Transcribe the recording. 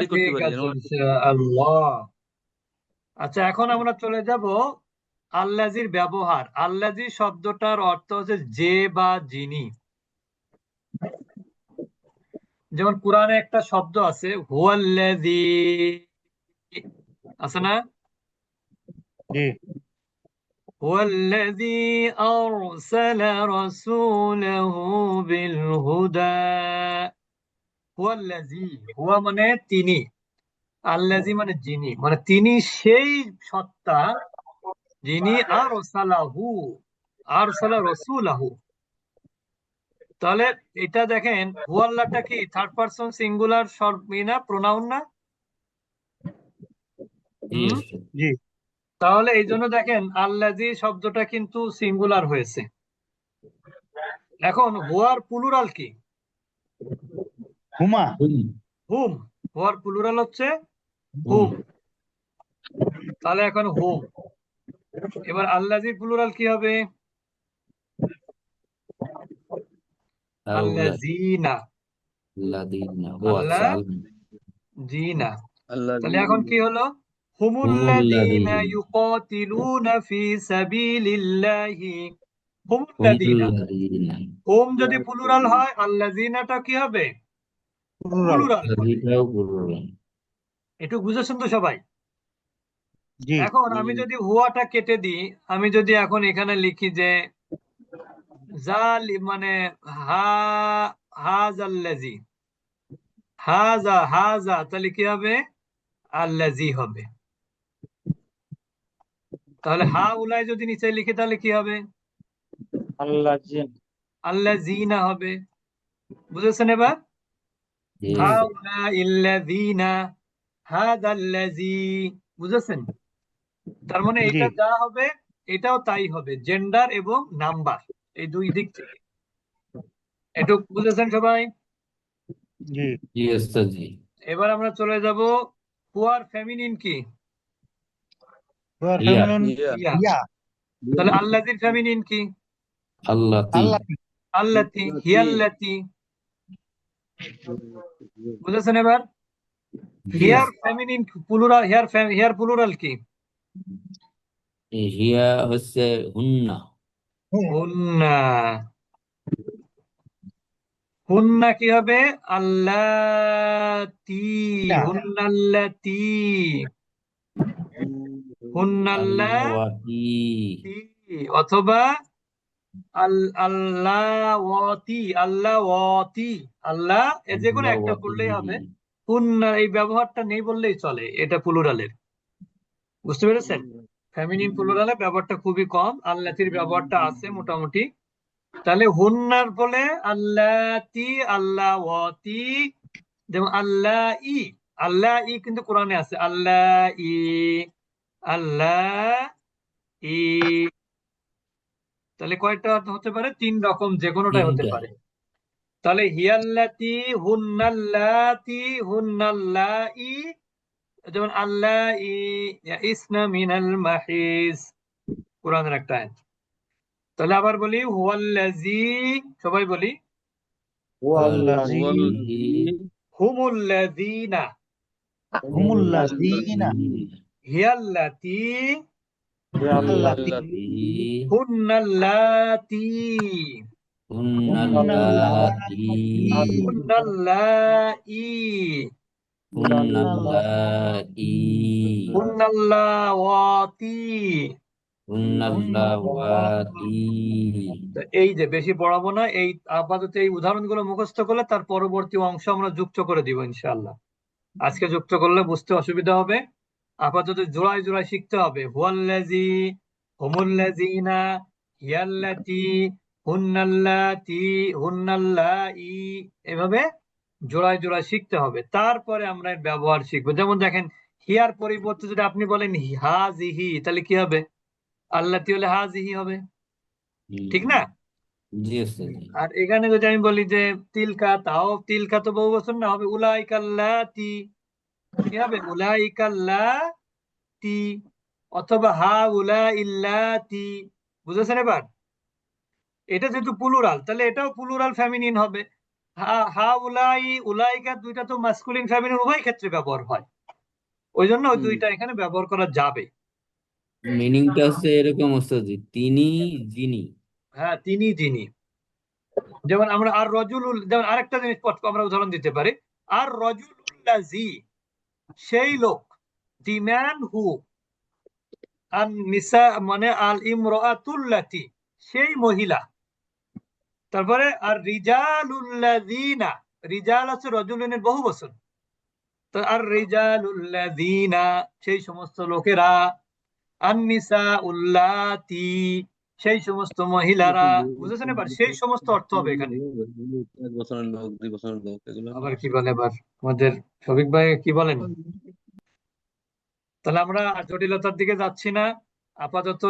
করতে ঠিক পারি যেন। আছে ইনশাআল্লাহ। আচ্ছা, এখন আমরা চলে যাব আল্লাজির ব্যবহার। আল্লাজি শব্দটার অর্থ হচ্ছে যে বা যিনি। যেমন কোরআনে একটা শব্দ আছে হুয়াল্লাযী, আছে না? জি হুয়াল্লাযী আরসালা রাসূলাহু বিল হুদা। হুয়াল্লাযী, হুয়া মানে তিনি, আল্লাজি মানে যিনি, মানে তিনি সেই সত্তা যিনি আরসালা রাসূলাহু। তাহলে এটা দেখেন হুয়াল্লাহটা কি থার্ড পারসন সিঙ্গুলার না প্রোনাউন না? জি হুম। ওস্তাদ। জি তাহলে এই জন্য দেখেন আল্লাজি শব্দটা কিন্তু সিঙ্গুলার হয়েছে। এখন হুয়ার প্লুরাল কি? হুমা হুম। হুয়ার প্লুরাল হচ্ছে হুম। হুম। তাহলে এখন হুম। এবার আল্লাজির প্লুরাল কি হবে? হাউলা আল্লাজিনা। লাদিনা, ও আচ্ছা, আল্লাহ জিনা। আল্লাহ তাহলে এখন কি হলো? হুমুল্লাযীনা হুমুল্লাদিন, ইউকাতিলুনা ফি সাবিলিল্লাহি। হুমুল্লাযীনা। হুমুল্লাদিনা, হুম যদি প্লুরাল হয় আল্লাযীনাটা কি হবে? প্লুরাল। প্লুরাল হবে। লাদিটাও বললাম। একটু বুঝেছেন তো সবাই? জি এখন আমি যদি হুয়াটা কেটে দিই, আমি যদি এখন এখানে লিখি যে মানে হা হাজাল্লাযী, হাজা তাহলে কি হবে? আল্লাযী হবে। তাহলে হা উলাই যদি নিচে লিখি তাহলে কি হবে? আল্লাহ জিন। আল্লাযীনা হবে। বুঝেছেন এবার? জি জি ওস্তাদ। হাউলাইল্লাযীনা, হাদাল্লাযী। বুঝেছেন? তার মানে জি এটা যা হবে এটাও তাই হবে, জেন্ডার এবং নাম্বার, এই দুই দিক থেকে। একটু বুঝেছেন সবাই? জি জি ওস্তাদ জি। এবার আমরা চলে যাব হুয়ার ফেমিনিন কি? হুয়ার ইয়া, ফেমিনিন ইয়া। ইয়া। তাহলে আল্লাযীর ফেমিনিন কি? আল্লাতি, আল্লাহ আল্লাতী, হিয়াল্লাতী। বুঝেছেন এবার? জি হিয়ার ওস্তাদ। ফেমিনিন প্লুরাল, হিয়ার প্লুরাল কি? হিয়া হচ্ছে হুন্না। হুন্না। হুন্না কি হবে? আল্লাতী। হুন্নাল্লাতী। হুন্নাল্লাতী। আল্লাহওয়াতি, অথবা আল্লাহওয়াতি, আল্লাহওয়াতি। আল্লাহ এ যে কোনো একটা আল্লাহওয়াতি। করলেই হবে। হুন্না এই ব্যবহারটা নেই বললেই চলে, এটা প্লুরালের। বুঝতে পেরেছেন? ফেমিনিন প্লুরালে ব্যবহারটা খুবই কম, আল্লাতির ব্যবহারটা আছে মোটামুটি। তাহলে হুন্নার বলে আল্লাতি, আল্লাহওয়াতি। যেমন আল্লাহ ই, আল্লাহ ই কিন্তু কোরআনে আছে আল্লাহ ই, আল্লাহ ই। তাহলে কয়টা হতে পারে? তিন রকম, যে কোনোটাই হতে তিনটা। পারে। তাহলে হিয়াল্লাতি, হুন্নাল্লাতি, হুন্নাল্লাহি। যেমন আল্লাহ ই ইসনা মিনাল মাহিজ, কোরআনের একটা আয়াত। তাহলে আবার বলি হুয়াল্লাজি, সবাই বলি আল্লাহ জি ওয়াল্লাযী, হুমুল্লাযীনা, হুমুল্লাযীনা হিয়াল্লাতি, আল্লাতি হিয়াল্লাযী, হুন্নাল্লাতি, হুন্নাল্লাতী, হুন্নাল্লাহি, হুন্নাল্লাতী, হুন্নাল্লাওয়াতি। হুন্নাল্লাওয়াতী। তো এই যে বেশি পড়াবো না, এই আপাতত এই উদাহরণগুলো মুখস্থ করলে তার পরবর্তী অংশ আমরা যুক্ত করে দিব ইনশাআল্লাহ। আজকে যুক্ত করলে বুঝতে অসুবিধা হবে। আপাতত জোড়ায় জোড়ায় শিখতে হবে। হুয়াল্লাযী, হুমুল্লাযীনা, হিয়াল্লাতী, হুন্নাল্লাতী, হুন্নাল্লাঈ। এভাবে জোড়ায় জোড়ায় শিখতে হবে, তারপরে আমরা এর ব্যবহার শিখবো। যেমন দেখেন, হিয়ার পরিবর্তে যদি আপনি বলেন হাজিহি, তাহলে কি হবে? আল্লাতী হলে হাজিহি হবে, ঠিক না? জি ওস্তাদ জি। আর এখানে যদি আমি বলি যে তিলকা, তাও তিলকা তো বহু বছর না, হবে উলাইকাল্লাতি। কি হবে? উলাইকাল্লাতি। অথবা হা উলা ইল্লাতি। বুঝেছেন এবার? এটা যেহেতু প্লুরাল, তাহলে এটাও প্লুরাল ফেমিনিন হবে। হা উলাই উলাইকা দুইটা তো মাস্কুলিন ফেমিনিন উভয় ক্ষেত্রে ব্যবহার হয়, ওই জন্য ওই দুইটা এখানে ব্যবহার করা যাবে। মিনিংটা হচ্ছে এরকম ওস্তাদ, তিনি যিনি। হ্যাঁ, তিনি যিনি। যেমন আমরা আর রজুলুল, যেমন আরেকটা জিনিস আমরা উদাহরণ দিতে পারি, আর রজুলুল্লাজি, সেই লোক, দি ম্যান হু, আর নিসা মানে আল ইমরাতুল্লাতি, সেই মহিলা। তারপরে আর রিজালুল্লাযিনা, রিজাল আছে রজুলিনের বহু বচন, তো আর রিজালুল্লাযিনা, সেই সমস্ত লোকেরা, আর নিসা উল্লাতি, সেই সমস্ত মহিলারা। বুঝেছেন? এবার সেই সমস্ত অর্থ হবে এখানে। এক বছরের লোক, 2 বছরের লোক, এগুলো না। আবার কি বলে এবার আমাদের শফিক ভাই, কি বলেন? তাহলে আমরা আর জটিলতার দিকে যাচ্ছি না আপাতত।